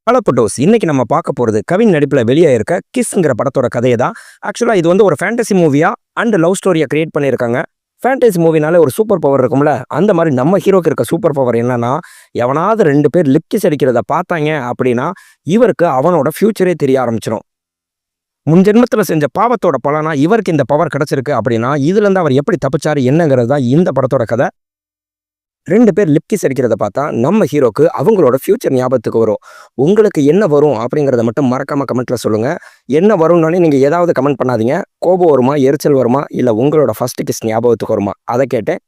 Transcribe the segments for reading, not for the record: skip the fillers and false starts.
Hello புட்டோஸ். இன்னைக்கு நம்ம பார்க்க போறது கவின் நடிப்புல வெளியே இருக்க கிஸ்ங்கிற படத்தோட கதையை தான். ஆக்சுவலா இது வந்து ஒரு ஃபேண்டசி மூவியா அண்ட் லவ் ஸ்டோரியா கிரியேட் பண்ணியிருக்காங்க. ஃபேண்டசி மூவினாலே ஒரு சூப்பர் பவர் இருக்கும்ல, அந்த மாதிரி நம்ம ஹீரோக்கு இருக்க சூப்பர் பவர் என்னன்னா, எவனாவது 2 பேர் லிப் கிஸ் அடிக்கிறத பார்த்தாங்க அப்படின்னா, இவருக்கு அவனோட ஃபியூச்சரே தெரிய ஆரம்பிச்சிடும். முன் ஜென்மத்துல செஞ்ச பாவத்தோட பலனா இவருக்கு இந்த பவர் கிடைச்சிருக்கு அப்படின்னா, இதுல இருந்து அவர் எப்படி தப்பிச்சாரு என்னங்கிறது தான் இந்த படத்தோட கதை. 2 பேர் லிப் கிஸ் அடிக்கிறத பார்த்தா நம்ம ஹீரோக்கு அவங்களோட ஃபியூச்சர் ஞாபகத்துக்கு வரும். உங்களுக்கு என்ன வரும் அப்படிங்கிறத மட்டும் மறக்காம கமெண்ட்ல சொல்லுங்க. என்ன வரும்னோனே நீங்க ஏதாவது கமெண்ட் பண்ணாதீங்க. கோபம் வருமா, எரிச்சல் வருமா, இல்ல உங்களோட ஃபர்ஸ்ட் கிஸ் ஞாபகத்துக்கு வருமா, அதை கேட்டேன்.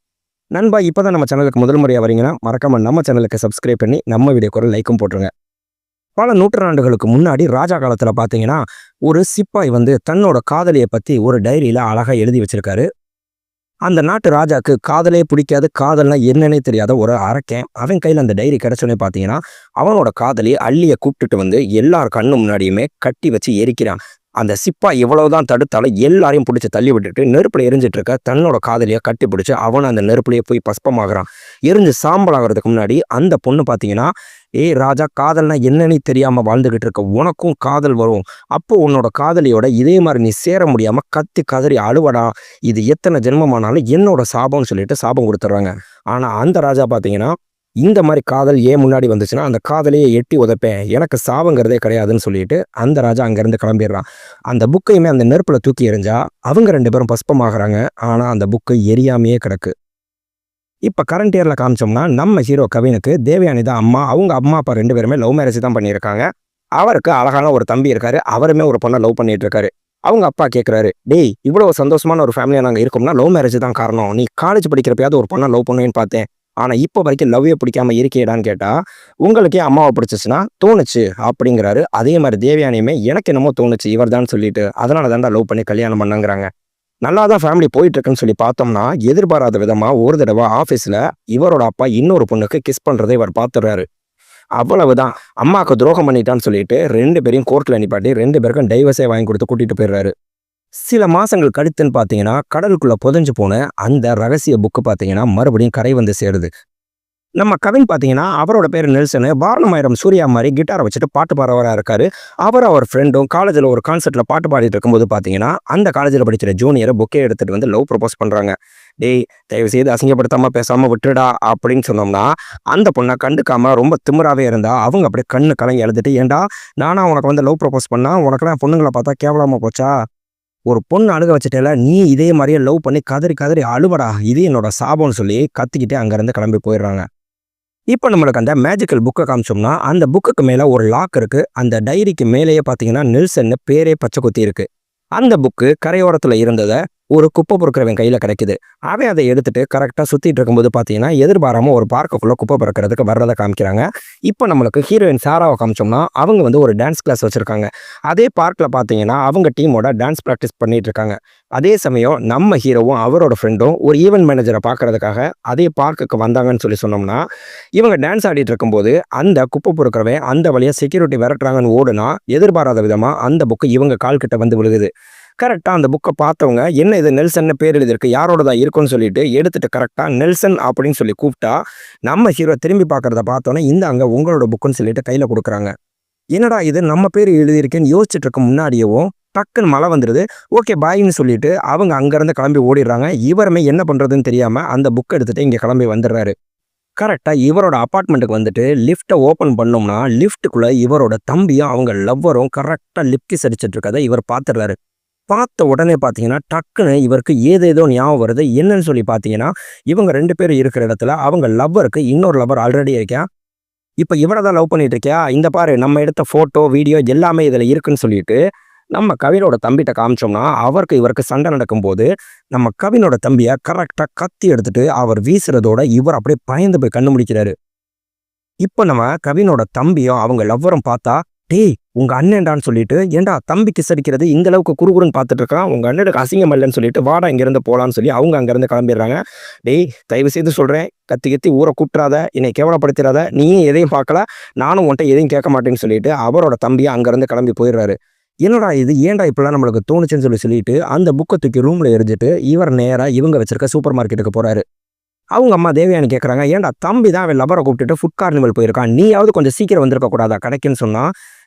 நண்பா, இப்பதான் நம்ம சேனலுக்கு முதல் முறையா வரீங்கன்னா மறக்காம நம்ம சேனலுக்கு சப்ஸ்கிரைப் பண்ணி நம்ம வீடியோக்கு ஒரு லைக்கும் போட்டுருங்க. பல நூற்றாண்டுகளுக்கு முன்னாடி ராஜா காலத்துல பாத்தீங்கன்னா, ஒரு சிப்பாய் வந்து தன்னோட காதலியை பத்தி ஒரு டைரியில அழகா எழுதி வச்சிருக்காரு. அந்த நாட்டு ராஜாக்கு காதலே பிடிக்காது, காதல்னா என்னன்னே தெரியாத ஒரு அரக்கன். அவன் கையில் அந்த டைரி கிடைச்சோன்னே பார்த்தீங்கன்னா, அவனோட காதலி அள்ளியை கூப்பிட்டுட்டு வந்து எல்லார் கண்ணு முன்னாடியுமே கட்டி வச்சு எரிக்கிறான். அந்த சிப்பா எவ்வளவுதான் தடுத்தாலும் எல்லாரையும் பிடிச்சி தள்ளி விட்டுட்டு நெருப்புல எரிஞ்சிட்டு இருக்க தன்னோட காதலியை கட்டி பிடிச்சி அவன் அந்த நெருப்புலயே போய் பஸ்பமாகறான். எரிஞ்சு சாம்பல் ஆகிறதுக்கு முன்னாடி அந்த பொண்ணு பார்த்தீங்கன்னா, ஏய் ராஜா, காதல்னா என்னன்னு தெரியாம வாழ்ந்துகிட்டு இருக்க உனக்கும் காதல் வரும். அப்போ உன்னோட காதலியோட இதே மாதிரி நீ சேர முடியாம கத்தி கதறி அழுவடா, இது எத்தனை ஜென்மமானாலும் என்னோட சாபம்னு சொல்லிட்டு சாபம் கொடுத்துட்றாங்க. ஆனா அந்த ராஜா பார்த்தீங்கன்னா, இந்த மாதிரி காதல் ஏன் முன்னாடி வந்துச்சுன்னா அந்த காதலையே எட்டி உதைப்பேன், எனக்கு சாபங்கிறதே கிடையாதுன்னு சொல்லிட்டு அந்த ராஜா அங்கேருந்து கிளம்பிடுறான். அந்த புக்கையுமே அந்த நெருப்புல தூக்கி எறிஞ்சா அவங்க 2 பேரும் பஸ்பமாகறாங்க. ஆனா அந்த புக்கு எரியாமையே கிடக்கு. இப்போ கரண்ட் இயர்ல காமிச்சோம்னா நம்ம ஹீரோ கவினுக்கு தேவயானி தான் அம்மா. அவங்க அம்மா அப்பா 2 பேருமே லவ் மேரேஜ் தான் பண்ணியிருக்காங்க. அவருக்கு அழகான ஒரு தம்பி இருக்காரு. அவருமே ஒரு பொண்ணை லவ் பண்ணிட்டு இருக்காரு. அவங்க அப்பா கேட்குறாரு, டேய், இவ்வளவு சந்தோஷமான ஒரு ஃபேமிலியா நாங்கள் இருக்கோம்னா லவ் மேரேஜ் தான் காரணம். நீ காலேஜ் படிக்கிறப்பயாவது ஒரு பொண்ணை லவ் பண்ணுவேன்னு பார்த்தேன், ஆனா இப்போ வரைக்கும் லவ்வே பிடிக்காம இருக்கேடான்னு கேட்டா, உங்களுக்கே அம்மாவை பிடிச்சிச்சுன்னா தோணுச்சு அப்படிங்கிறாரு. அதே மாதிரி தேவயானியுமே எனக்கு என்னமோ தோணுச்சு இவர் தான் சொல்லிட்டு, அதனால தான்டா லவ் பண்ணி கல்யாணம் பண்ணங்கிறாங்க. நல்லா தான் ஃபேமிலி போயிட்டு இருக்குன்னு சொல்லி பார்த்தோம்னா, எதிர்பாராத விதமா ஒரு தடவை ஆஃபீஸில் இவரோட அப்பா இன்னொரு பொண்ணுக்கு கிஸ் பண்ணுறதை இவர் பார்த்துடுறாரு. அவ்வளவுதான், அம்மாவுக்கு துரோகம் பண்ணிட்டான்னு சொல்லிட்டு 2 பேரையும் கோர்ட்டில் நிப்பாட்டி 2 பேருக்கும் டைவர்ஸே வாங்கி கொடுத்து கூட்டிட்டு போயிடுறாரு. சில மாசங்கள் கழித்துன்னு பார்த்தீங்கன்னா, கடலுக்குள்ள புதைஞ்சு போன அந்த ரகசிய புக்கு பார்த்தீங்கன்னா மறுபடியும் கரை வந்து சேருது. நம்ம கவின் பார்த்தீங்கன்னா, அவரோட பேர் நெல்சனு. வாரணமாயிரம் சூர்யா மாதிரி கிட்டாரை வச்சுட்டு பாட்டு பாடுறவராக இருக்காரு. அவர் ஃப்ரெண்டும் காலேஜில் ஒரு கான்சர்ட்டில் பாட்டு பாடிட்டு இருக்கும்போது பார்த்தீங்கன்னா, அந்த காலேஜில் படிக்கிற ஜூனியரை புக்கே எடுத்துகிட்டு வந்து லவ் ப்ரப்போஸ் பண்ணுறாங்க. டேய், தயவு செய்து அசிங்கப்படுத்தாமல் பேசாமல் விட்டுடா அப்படின்னு சொன்னோம்னா, அந்த பொண்ணை கண்டுக்காம ரொம்ப திமிராவே இருந்தா அவங்க அப்படியே கண்ணு கலங்கி எழுதிட்டு, ஏண்டா நானா உனக்கு வந்து லவ் ப்ரப்போஸ் பண்ணா, உனக்கெல்லாம் பொண்ணுங்களை பார்த்தா கேவலமாக போச்சா, ஒரு பொண்ணு அழுக வச்சுட்டேல, நீ இதே மாதிரியே லவ் பண்ணி கதறி கதறி அழுவடா, இது என்னோட சாபம்னு சொல்லி கத்திக்கிட்டே அங்கேருந்து கிளம்பி போயிடுறாங்க. இப்போ நம்மளுக்கு அந்த மேஜிக்கல் புக்கை காமிச்சோம்னா, அந்த புக்குக்கு மேலே ஒரு லாக் இருக்கு. அந்த டைரிக்கு மேலேயே பார்த்தீங்கன்னா நெல்சன்னு பேரே பச்சை குத்தி இருக்கு. அந்த புக்கு கரையோரத்தில் இருந்ததை ஒரு குப்பை பொறுக்கிறவன் கையில் கிடைக்குது. அவன் அதை எடுத்துட்டு கரெக்டாக சுற்றிட்டு இருக்கும்போது பார்த்தீங்கன்னா, எதிர்பாராமல் ஒரு பார்க்குள்ளே குப்பை பொறுக்கிறதுக்கு வர்றதை காமிக்கிறாங்க. இப்போ நம்மளுக்கு ஹீரோயின் சாராவை காமிச்சோம்னா, அவங்க வந்து ஒரு டான்ஸ் கிளாஸ் வச்சுருக்காங்க. அதே பார்க்கில் பார்த்தீங்கன்னா அவங்க டீமோட டான்ஸ் ப்ராக்டிஸ் பண்ணிட்டு இருக்காங்க. அதே சமயம் நம்ம ஹீரோவும் அவரோட ஃப்ரெண்டும் ஒரு ஈவென்ட் மேனேஜரை பார்க்கறதுக்காக அதே பார்க்குக்கு வந்தாங்கன்னு சொல்லி சொன்னோம்னா, இவங்க டான்ஸ் ஆடிட்டு இருக்கும்போது அந்த குப்பை பொறுக்கிறவன் அந்த வழியாக செக்யூரிட்டி விரட்டுறாங்கன்னு ஓடுனா, எதிர்பாராத விதமாக அந்த புக்கு இவங்க கால் கிட்ட வந்து விழுகுது. கரெக்டாக அந்த புக்கை பார்த்தவங்க, என்ன இது நெல்சன்னு பேர் எழுதியிருக்கு, யாரோட தான் இருக்குன்னு சொல்லிட்டு எடுத்துட்டு கரெக்டாக நெல்சன் அப்படின்னு சொல்லி கூப்பிட்டா, நம்ம ஹீரோ திரும்பி பார்க்கறத பார்த்தோன்னே, இந்த அங்கே உங்களோட புக்குன்னு சொல்லிட்டு கையில் கொடுக்குறாங்க. என்னடா இது நம்ம பேர் எழுதியிருக்கேன்னு யோசிச்சுட்டு இருக்க முன்னாடியவும் டக்குன்னு மழை வந்துடுது. ஓகே பாய்ன்னு சொல்லிட்டு அவங்க அங்கேருந்து கிளம்பி ஓடிடுறாங்க. இவருமே என்ன பண்ணுறதுன்னு தெரியாமல் அந்த புக்கை எடுத்துகிட்டு இங்கே கிளம்பி வந்துடுறாரு. கரெக்டாக இவரோட அப்பார்ட்மெண்ட்டுக்கு வந்துட்டு லிஃப்ட்டை ஓப்பன் பண்ணோம்னா, லிஃப்ட்டுக்குள்ளே இவரோட தம்பியும் அவங்க லவ்வரும் கரெக்டாக லிப் கிஸ் அடிச்சிட்டு இருக்கதை இவர் பார்த்துடுறாரு. பார்த்த உடனே பார்த்தீங்கன்னா, டக்குன்னு இவருக்கு ஏதேதோ ஞாபகம் வருது. என்னன்னு சொல்லி பார்த்தீங்கன்னா, இவங்க 2 பேர் இருக்கிற இடத்துல அவங்க லவ்வருக்கு இன்னொரு லவ்வர் ஆல்ரெடி இருக்கேன். இப்போ இவரை தான் லவ் பண்ணிட்டு இருக்கியா, இந்த பாரு நம்ம எடுத்த ஃபோட்டோ வீடியோ எல்லாமே இதில் இருக்குன்னு சொல்லிட்டு நம்ம கவினோட தம்பிகிட்ட காமிச்சோம்னா, அவருக்கு இவருக்கு சண்டை நடக்கும்போது நம்ம கவினோட தம்பியை கரெக்டாக கத்தி எடுத்துட்டு அவர் வீசுறதோட இவர் அப்படியே பயந்து போய் கண்ணு முடிக்கிறாரு. இப்போ நம்ம கவினோட தம்பியும் அவங்க லவ்வரும் பார்த்தா, டேய் உங்க அண்ணன்டான்னு சொல்லிட்டு, ஏண்டா தம்பி கிஸ் அடிக்கிறது இந்த அளவுக்கு குறுகுறுன்னு பார்த்துட்டு இருக்கான், உங்க அண்ணனுக்கு அசிங்கம் இல்லைன்னு சொல்லிட்டு வாடா இங்கேருந்து போகலான்னு சொல்லி அவங்க அங்கேருந்து கிளம்பிடுறாங்க. டேய், தயவு செய்து சொல்கிறேன், கத்தி கத்தி ஊரை கூப்பிட்றாத, என்னை கேவலப்படுத்திடாத, நீயும் எதையும் பார்க்கல, நானும் உன்ட்ட எதையும் கேட்க மாட்டேன்னு சொல்லிட்டு அவரோட தம்பியை அங்கேருந்து கிளம்பி போயிடுறாரு. என்னடா இது, ஏன்டா இப்பெல்லாம் நம்மளுக்கு தோணுச்சுன்னு சொல்லிட்டு அந்த புக்கை தூக்கி ரூமில் எரிஞ்சிட்டு இவர் நேராக இவங்க வச்சிருக்க சூப்பர் மார்க்கெட்டுக்கு போகிறாரு. அவங்க அம்மா தேவயானி கேட்குறாங்க, ஏன்டா தம்பி தான் அவன் லவ்வரை கூப்பிட்டுட்டு ஃபுட் கார்னிவல் போயிருக்கான், நீயாவது கொஞ்சம் சீக்கிரம் வந்திருக்க கூடாதா கடைக்குன்னு சொன்னா,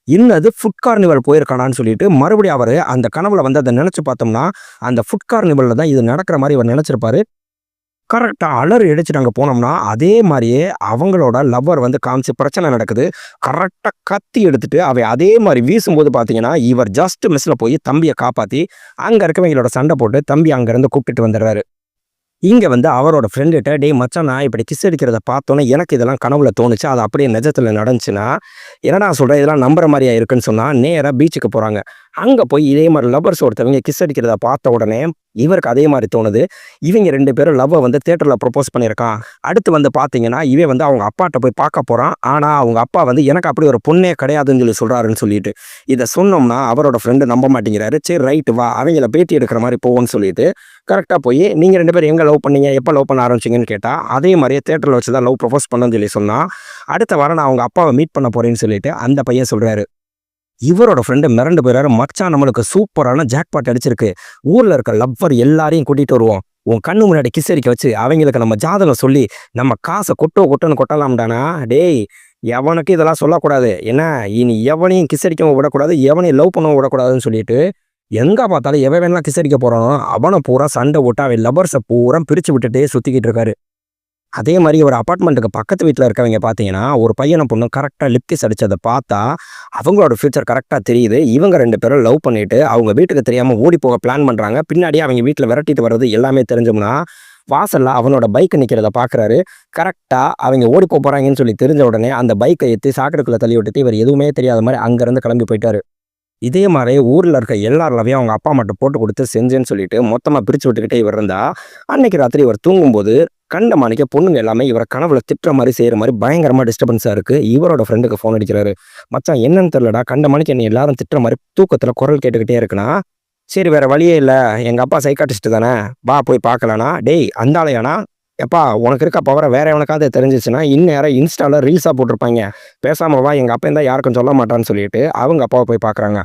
இன்னது ஃபுட் கார்னிவல் போயிருக்கானான்னு சொல்லிட்டு மறுபடியும் அவர் அந்த கனவுல வந்து அதை நினச்சி பார்த்தோம்னா அந்த ஃபுட் கார்னிவலில் தான் இது நடக்கிற மாதிரி இவர் நினச்சிருப்பாரு. கரெக்டாக அலறி அடிச்சுட்டு அங்கே போனோம்னா அதே மாதிரியே அவங்களோட லவ்வர் வந்து காமிச்சு பிரச்சனை நடக்குது. கரெக்டாக கத்தி எடுத்துட்டு அவை அதே மாதிரி வீசும்போது பார்த்தீங்கன்னா இவர் ஜஸ்ட் மிஸ்ஸில் போய் தம்பியை காப்பாற்றி அங்கே இருக்கவங்களோட சண்டை போட்டு தம்பி அங்கேருந்து கூப்பிட்டுட்டு வந்துடுறாரு. இங்கே வந்து அவரோட ஃப்ரெண்டுகிட்ட, டேய் மச்சான், நான் இப்படி கிஸ் அடிக்கிறத பார்த்தோன்னே எனக்கு இதெல்லாம் கனவுல தோணுச்சு, அது அப்படியே நிஜத்தில் நடந்துச்சுன்னா என்னடா சொல்கிறேன், இதெல்லாம் நம்புற மாதிரியா இருக்குன்னு சொன்னால் நேராக பீச்சுக்கு போகிறாங்க. அங்கே போய் இதே மாதிரி லவ்வர்ஸ் ஒருத்தவங்க கிஸ் அடிக்கிறத பார்த்த உடனே இவருக்கு அதே மாதிரி தோணுது. இவங்க 2 பேரும் லவ்வை வந்து தேட்டரில் ப்ரொப்போஸ் பண்ணியிருக்கான். அடுத்து வந்து பார்த்தீங்கன்னா இவன் வந்து அவங்க அப்பாட்ட போய் பார்க்க போகிறான். ஆனால் அவங்க அப்பா வந்து எனக்கு அப்படி ஒரு பொண்ணே கிடையாதுன்னு சொல்லி சொல்கிறாருன்னு சொல்லிட்டு இதை சொன்னோம்னா அவரோட ஃப்ரெண்டு நம்ப மாட்டேங்கிறாரு. சரி ரைட்டு வா, அவங்கள பேட்டி எடுக்கிற மாதிரி போவோன்னு சொல்லிட்டு கரெக்டாக போய் நீங்கள் 2 பேரும் எங்கே லவ் பண்ணீங்க, எப்போ லவ் பண்ண ஆரம்பிச்சிங்கன்னு கேட்டால் அதே மாதிரியே தேட்டரில் வச்சு தான் லவ் ப்ரொப்போஸ் பண்ணணும்னு சொல்லி சொன்னால் அடுத்த வாரம் நான் அவங்க அப்பாவை மீட் பண்ண போகிறேன்னு சொல்லிட்டு அந்த பையன் சொல்கிறாரு. இவரோட ஃப்ரெண்டு மிரண்டு போயிறாரு, மச்சான் நம்மளுக்கு சூப்பரான ஜாக்பாட் அடிச்சிருக்கு, ஊரில் இருக்க லவ்வர் எல்லாரையும் கூட்டிகிட்டு வருவோம், உன் கண்ணு முன்னாடி கிஸ் அடிக்க வச்சு அவங்களுக்கு நம்ம ஜாதகம் சொல்லி நம்ம காசை கொட்டோன்னு கொட்டலாம்டானா. டேய், எவனுக்கு இதெல்லாம் சொல்லக்கூடாது, என்ன இனி எவனையும் கிஸ் அடிக்கவும் விடக்கூடாது, எவனையும் லவ் பண்ணவும் விடக்கூடாதுன்னு சொல்லிட்டு எங்கே பார்த்தாலும் எவன் வேணாலும் கிஸ் அடிக்க போகிறானோ அவனை பூரா சண்டை போட்டு அவன் லவ்வர்ஸை பூரா பிரித்து விட்டுட்டே சுற்றிக்கிட்டு இருக்காரு. அதே மாதிரி ஒரு அப்பார்ட்மெண்ட்டுக்கு பக்கத்து வீட்டில் இருக்கவங்க பார்த்தீங்கன்னா ஒரு பையனை பொண்ணு கரெக்டாக லிப் கிஸ் அடித்ததை பார்த்தா அவங்களோட ஃபியூச்சர் கரெக்டாக தெரியுது. இவங்க 2 பேரும் லவ் பண்ணிவிட்டு அவங்க வீட்டுக்கு தெரியாமல் ஓடி போக பிளான் பண்ணுறாங்க. பின்னாடியே அவங்க வீட்டில் விரட்டிட்டு வர்றது எல்லாமே தெரிஞ்சோம்னா வாசலில் அவனோட பைக்கு நிற்கிறத பார்க்குறாரு. கரெக்டாக அவங்க ஓடி போகிறாங்கன்னு சொல்லி தெரிஞ்ச உடனே அந்த பைக்கை ஏற்றி சாக்கடைக்குள்ளே தள்ளி விட்டுட்டு இவர் எதுவுமே தெரியாத மாதிரி அங்கேருந்து கிளம்பி போயிட்டாரு. இதே மாதிரி ஊரில் இருக்க எல்லாருலவையும் அவங்க அப்பா மட்டும் போட்டு கொடுத்து செஞ்சேன்னு சொல்லிட்டு மொத்தமாக பிரித்து விட்டுக்கிட்டே இவர் இருந்தா அன்னைக்கு ராத்திரி இவர் தூங்கும்போது கண்ட மாணிக்க பொண்ணுங்க எல்லாமே இவரை கனவுல திட்டுற மாதிரி செய்கிற மாதிரி பயங்கரமாக டிஸ்டர்பன்ஸாக இருக்குது. இவரோட ஃப்ரெண்டுக்கு ஃபோன் அடிக்கிறாரு, மச்சான் என்னன்னு தெரியலடா, கண்ட மாணிக்க என்னை எல்லாரும் திட்டுற மாதிரி தூக்கத்தில் குரல் கேட்டுக்கிட்டே இருக்குன்னா. சரி வேறு வழியே இல்லை, எங்கள் அப்பா சைக்காட்டிஸ்ட்டு தானே, வா போய் பார்க்கலானா. டேய் அந்த ஆளையானா, எப்பா உனக்கு இருக்க பவரை வேற எவனுக்காவது தெரிஞ்சிச்சுன்னா இந்நேரம் இன்ஸ்டாவில் ரீல்ஸாக போட்டிருப்பாங்க, பேசாமல் வா, எங்கள் அப்பா இருந்தால் யாருக்கும் சொல்ல மாட்டான்னு சொல்லிட்டு அவங்க அப்பாவை போய் பார்க்குறாங்க.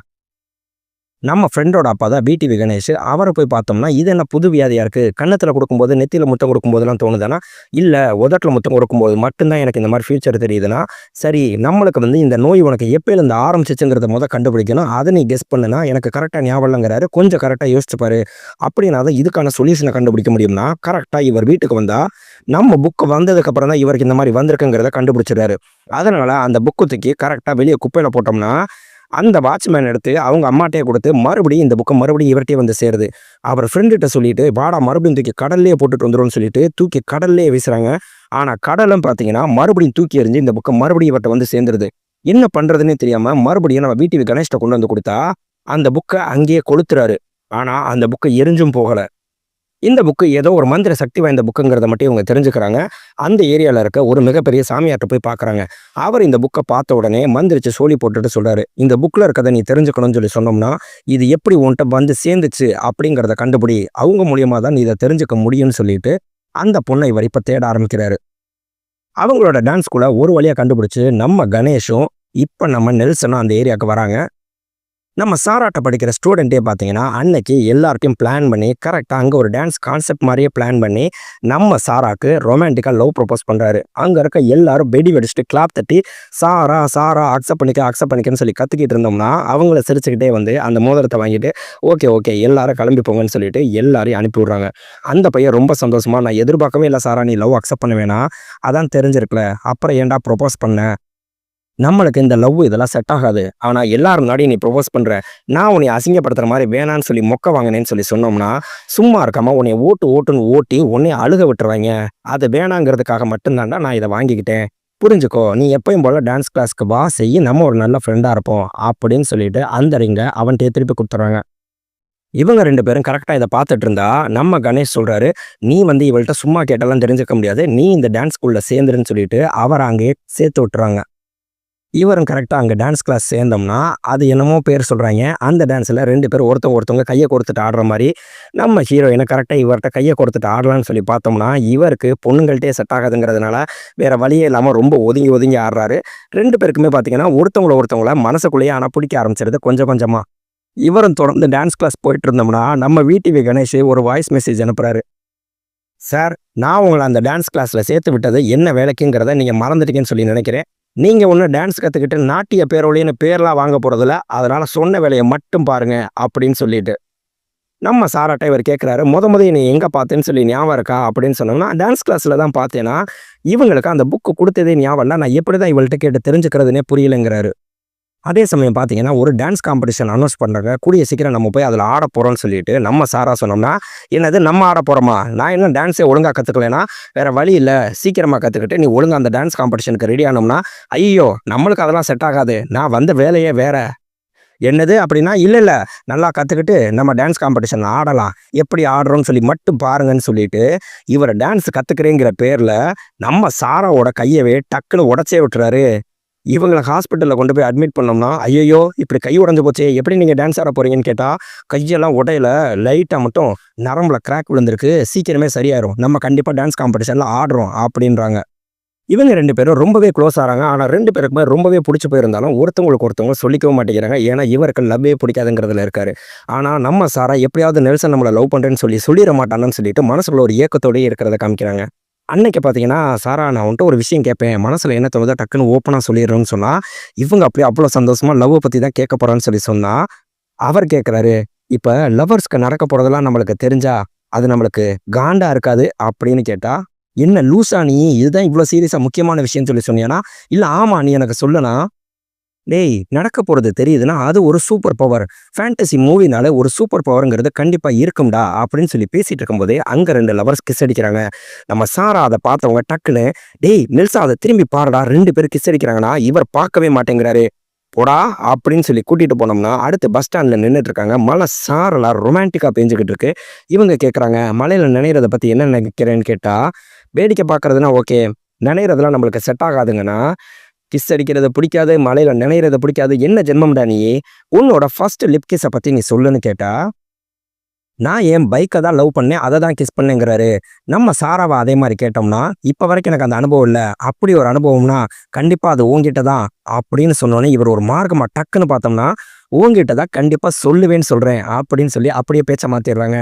நம்ம ஃப்ரெண்டோட அப்பா தான் பிடிவி கணேஷ். அவரை போய் பார்த்தோம்னா இது என்ன புது வியாதியாக இருக்குது, கன்னத்தில் கொடுக்கும்போது நெத்தியில் முத்தம் கொடுக்கும்போதெல்லாம் தோணுதுன்னா, இல்லை உதட்டில் முத்தம் கொடுக்கும்போது மட்டும்தான் எனக்கு இந்த மாதிரி ஃபியூச்சர் தெரியுதுன்னா, சரி நம்மளுக்கு வந்து இந்த நோய் உனக்கு எப்போலேருந்து ஆரம்பிச்சிச்சுங்கிறத கண்டுபிடிக்கணும், அதை நீ கெஸ் பண்ணுனா எனக்கு கரெக்டாக ஞாபகம் இல்லைங்கிறாரு. கொஞ்சம் கரெக்டாக யோசிச்சுப்பாரு, அப்படின்னா தான் இதுக்கான சொல்யூஷனை கண்டுபிடிக்க முடியும்னா கரெக்டாக இவர் வீட்டுக்கு வந்தால் நம்ம புக்கு வந்ததுக்கப்புறம் தான் இவருக்கு இந்த மாதிரி வந்திருக்குங்கிறத கண்டுபிடிச்சிடாரு. அதனால் அந்த புக்கு தூக்கி கரெக்டாக வெளியே குப்பையில் போட்டோம்னா அந்த வாட்ச்மேன் எடுத்து அவங்க அம்மாட்டே கொடுத்து மறுபடியும் இந்த புக்கை மறுபடியும் இவர்கிட்டே வந்து சேருது. அவர் ஃப்ரெண்டுகிட்ட சொல்லிட்டு வாடா மறுபடியும் தூக்கி கடல்லே போட்டுட்டு வந்துடும்னு சொல்லிட்டு தூக்கி கடல்லே வீசுறாங்க. ஆனால் கடலும் பார்த்தீங்கன்னா மறுபடியும் தூக்கி எறிஞ்சு இந்த புக்கை மறுபடியும் இவர்கிட்ட வந்து சேர்ந்துருது. என்ன பண்ணுறதுன்னே தெரியாமல் மறுபடியும் நம்ம பிடிவி கணேஷ்ட கொண்டு வந்து கொடுத்தா அந்த புக்கை அங்கேயே கொளுத்துறாரு. ஆனால் அந்த புக்கை எரிஞ்சும் போகலை. இந்த புக்கு ஏதோ ஒரு மந்திர சக்தி வாய்ந்த புக்குங்கிறத மட்டும் இவங்க தெரிஞ்சுக்கிறாங்க. அந்த ஏரியாவில் இருக்க ஒரு மிகப்பெரிய சாமியார்ட்ட போய் பார்க்குறாங்க. அவர் இந்த புக்கை பார்த்த உடனே மந்திரிச்சு சோழி போட்டுட்டு சொல்கிறாரு, இந்த புக்கில் இருக்கதை நீ தெரிஞ்சுக்கணும்னு சொல்லி சொன்னோம்னா இது எப்படி உன்கிட்ட வந்து சேர்ந்துச்சு அப்படிங்கிறத கண்டுபிடி, அவங்க மூலியமாக தான் நீ இதை தெரிஞ்சுக்க முடியும்னு சொல்லிட்டு அந்த பொண்ணை இவர் இப்போ தேட ஆரம்பிக்கிறாரு. அவங்களோட டான்ஸ் ஸ்கூலை ஒரு வழியாக கண்டுபிடிச்சி நம்ம கணேஷும் இப்போ நம்ம நெல்சனும் அந்த ஏரியாவுக்கு வராங்க. நம்ம சாராட்ட படிக்கிற ஸ்டூடெண்ட்டே பார்த்தீங்கன்னா அன்னைக்கு எல்லார்ட்டையும் பிளான் பண்ணி கரெக்டாக அங்கே ஒரு டான்ஸ் கான்செப்ட் மாதிரியே பிளான் பண்ணி நம்ம சாராக்கு ரொமான்டிக்காக லவ் ப்ரொப்போஸ் பண்ணுறாரு. அங்கே இருக்க எல்லாரும் வெடி வெடிச்சுட்டு கிளாப் தட்டி சாரா சாரா அக்செப்ட் பண்ணிக்கன்னு சொல்லி கற்றுக்கிட்டு இருந்தோம்னா அவங்கள சிரிச்சுக்கிட்டே வந்து அந்த மோதிரத்தை வாங்கிட்டு ஓகே எல்லாரும் கிளம்பி போங்கன்னு சொல்லிட்டு எல்லாரையும் அனுப்பி விட்றாங்க. அந்த பையன் ரொம்ப சந்தோஷமா, நான் எதிர்பார்க்கவே இல்லை சாரா, நீ லவ் அக்செப்ட் பண்ண வேணாம், அதான் தெரிஞ்சிருக்கல, அப்புறம் ஏன்டா ப்ரொப்போஸ் பண்ண, நம்மளுக்கு இந்த லவ் இதெல்லாம் செட் ஆகாது, ஆனால் எல்லாரும் முன்னாடி நீ ப்ரொபோஸ் பண்ணுற, நான் உன்னை அசிங்கப்படுத்துகிற மாதிரி வேணான்னு சொல்லி மொக்க வாங்கினேன்னு சொல்லி சொன்னோம்னா சும்மா இருக்காமல் உன்னை ஓட்டுன்னு ஓட்டி உன்னை அழுக விட்டுருவாங்க, அது வேணாங்கிறதுக்காக மட்டும்தான்டா நான் இதை வாங்கிக்கிட்டேன், புரிஞ்சுக்கோ, நீ எப்பயும் போல் டான்ஸ் கிளாஸ்க்கு வா செய்ய, நம்ம ஒரு நல்ல ஃப்ரெண்டாக இருப்போம் அப்படின்னு சொல்லிட்டு அந்த ரிங்கை அவன்கிட்ட திருப்பி கொடுத்துட்றாங்க. இவங்க 2 பேரும் கரெக்டாக இதை பார்த்துட்டு இருந்தா நம்ம கணேஷ் சொல்கிறாரு, நீ வந்து இவள்கிட்ட சும்மா கேட்டாலும் தெரிஞ்சுக்க முடியாது, நீ இந்த டான்ஸ் ஸ்கூலில் சேர்ந்துருன்னு சொல்லிட்டு அவரை அங்கேயே சேர்த்து விட்டுறாங்க. இவரும் கரெக்டாக அங்கே டான்ஸ் கிளாஸ் சேர்ந்தோம்னா அது என்னமோ பேர் சொல்கிறாங்க, அந்த டான்ஸில் 2 பேர் ஒருத்தவங்க கையை கொடுத்துட்டு ஆடுற மாதிரி நம்ம ஹீரோயினை கரெக்டாக இவர்கிட்ட கையை கொடுத்துட்டு ஆடலான்னு சொல்லி பார்த்தோம்னா இவருக்கு பொண்ணுங்கள்ட்டே செட் ஆகாதுங்கிறதுனால வேறு வழியே இல்லாமல் ரொம்ப ஒதுங்கி ஆடுறாரு. 2 பேருக்குமே பார்த்தீங்கன்னா ஒருத்தவங்கள மனசுக்குள்ளேயே ஆனால் பிடிக்க ஆரம்பிச்சிருது கொஞ்சம் கொஞ்சமாக. இவரும் தொடர்ந்து டான்ஸ் கிளாஸ் போயிட்டு இருந்தோம்னா நம்ம விடிவி கணேஷ் ஒரு வாய்ஸ் மெசேஜ் அனுப்புகிறாரு. சார், நான் உங்கள அந்த டான்ஸ் கிளாஸ்ல சேர்த்து விட்டது என்ன வேலைக்குங்கிறத நீங்க மறந்துட்டீங்கன்னு சொல்லி நினைக்கிறேன். நீங்க ஒண்ணும் டான்ஸ் கத்துக்கிட்டு நாட்டிய பேரொளின்னு பேர்லாம் வாங்க போறதில்ல. அதனால சொன்ன வேலைய மட்டும் பாருங்க அப்படின்னு சொல்லிட்டு. நம்ம சாராட்ட இவர் கேட்கிறாரு, மொத என்னைய எங்க பார்த்தேன்னு சொல்லி ஞாபகம் இருக்கா? அப்படின்னு சொன்னோம்னா, டான்ஸ் கிளாஸ்ல தான் பார்த்தேன்னா, இவங்களுக்கு அந்த புக் குடுத்ததே ஞாபகம் இல்ல. நான் எப்படிதான் இவள்ட்ட கேட்டு தெரிஞ்சுக்கிறதுன்னே புரியலங்கிறாரு. அதே சமயம் பார்த்தீங்கன்னா, ஒரு டான்ஸ் காம்படிஷன் அனௌன்ஸ் பண்றாங்க. கூடிய சீக்கிரம் நம்ம போய் அதில ஆடப்போறோம்ன்னு சொல்லிட்டு, நம்ம சாரா சொன்னோம்னா, "என்னது நம்ம ஆடப்போறோமா? நான் இன்னும் டான்ஸே ஒழுங்கா கத்துக்கலன்னா, வேற வழி இல்ல. சீக்கிரமா கத்துக்கிட்டு, நீ ஒழுங்கா அந்த டான்ஸ் காம்படிஷனுக்கு ரெடி ஆனோம்னா." "ஐய்யய்யோ! நம்மளுக்கு அதெல்லாம் செட் ஆகாது. நான் வந்த வேலையே வேற." "என்னது?" அப்படின்னா, "இல்ல, இல்ல. நல்லா கத்துக்கிட்டு நம்ம டான்ஸ் காம்படிஷன்ல ஆடலாம். எப்படி ஆடுறோம்ன்னு சொல்லி மட்டும் பாருங்கன்னு" சொல்லிட்டு, இவர டான்ஸ் கத்துக்கிறேங்கிற பேர்ல, நம்ம சாராவோட கையவே டக்குனு உடைச்சே விட்டுறாரு. இவங்கள ஹாஸ்பிட்டல்ல கொண்டு போய் அட்மிட் பண்ணோம்னா, "ஐயய்யோ! இப்படி கை உடைஞ்சு போச்சே! எப்படி நீங்க டான்ஸ் ஆட போறீங்கன்னு?" கேட்டா, "கையெல்லாம் உடையல. லைட்டா மட்டும் நரம்புல கிராக் விழுந்திருக்கு. சீக்கிரமே சரியாயிரும். நம்ம கண்டிப்பா டான்ஸ் காம்படிஷன்ல ஆடுறோம்." அப்படின்றாங்க. இவங்க 2 பேரும் ரொம்பவே க்ளோஸ் ஆறாங்க. ஆனா 2 பேருக்குமே ரொம்பவே புடிச்சு போயிருந்தாலும், ஒருத்தவங்களுக்கு ஒருத்தவங்க சொல்லிக்கவும் மாட்டேங்கிறாங்க. ஏன்னா, இவருக்கு லவ்வே பிடிக்காதுங்கிறதுல இருக்காரு. ஆனா, நம்ம சாரா எப்படியாவது நெல்சன் நம்மள லவ் பண்றேன்னு சொல்லிற மாட்டானான்னு சொல்லிட்டு, மனசுக்குள்ள ஒரு ஏக்கத்தோடயே இருக்கிறத காமிக்கிறாங்க. அன்னைக்கு பார்த்தீங்கன்னா, "சாரா, நான் உன்ட்ட ஒரு விஷயம் கேட்பேன். மனசுல என்ன தோணுதோ டக்குன்னு ஓப்பனா சொல்லிடுறேன்னு" சொன்னா, இவங்க அப்படியே அவ்வளோ சந்தோஷமா லவ்வ பத்தி தான் கேட்க போறான்னு சொல்லி சொன்னா, அவர் கேட்கிறாரு, "இப்ப லவ்வர்ஸ்க்கு நடக்க போறதெல்லாம் நம்மளுக்கு தெரிஞ்சா, அது நம்மளுக்கு காண்டா இருக்காது?" அப்படின்னு கேட்டா, "என்ன லூசா நீ? இதுதான் இவ்வளோ சீரியஸா முக்கியமான விஷயம்னு சொல்லி சொன்னியான்னா?" "இல்ல, ஆமா. நீ எனக்கு சொல்லுனா." "டேய், நடக்க போறது தெரியுதுன்னா, அது ஒரு சூப்பர் பவர். ஃபேண்டசி மூவினால ஒரு சூப்பர் பவர்ங்கிறது கண்டிப்பா இருக்கும்டா." அப்படின்னு சொல்லி பேசிட்டு இருக்கும்போதே, அங்க 2 லவர்ஸ் கிஸ் அடிக்கிறாங்க. நம்ம சாரா அத பார்த்தவங்க டக்குன்னு, "டேய் நில்சா, அத திரும்பி பாருடா. 2 பேரும் கிஸ் அடிக்கிறாங்கடா." இவர் பார்க்கவே மாட்டேங்கிறாரு. "போடா" அப்படின்னு சொல்லி கூட்டிட்டு போனோம்னா, அடுத்து பஸ் ஸ்டாண்ட்ல நின்னுட்டு இருக்காங்க. மழை சாரலா ரொமான்டிக்கா பெஞ்சுகிட்டு இருக்கு. இவங்க கேட்கறாங்க, "மழையில நனையிறத பத்தி என்ன நினைக்கிறேன்னு?" கேட்டா, "வேடிக்கை பார்க்கறதுனா ஓகே. நனையிறதெல்லாம் நம்மளுக்கு செட் ஆகாதுங்கன்னா, கிஸ் அடிக்கிறது பிடிக்காது, மழையில நனையிறது பிடிக்காது. என்ன ஜென்மம்டா நீ? உன்னோட ஃபர்ஸ்ட் லிப் கிஸ்ஸ பத்தி நீ சொல்லுன்னு" கேட்டா, "நான் என் பைக்க தான் லவ் பண்ணேன். அத தான் கிஸ் பண்ணேங்கிறாரு." நம்ம சாராவ அதே மாரி கேட்டோம்னா, "இப்ப வரைக்கும் எனக்கு அந்த அனுபவம் இல்ல. அப்படி ஒரு அனுபவம்னா, கண்டிப்பா அது உன்கிட்ட தான்." அப்படின்னு சொன்னோனே, இவர் ஒரு மார்க்கமா டக்குன்னு பார்த்தோம்னா, "உன்கிட்ட தான் கண்டிப்பா சொல்லுவேன்னு சொல்றேன்." அப்படின்னு சொல்லி அப்படியே பேச்ச மாத்திடுறாங்க.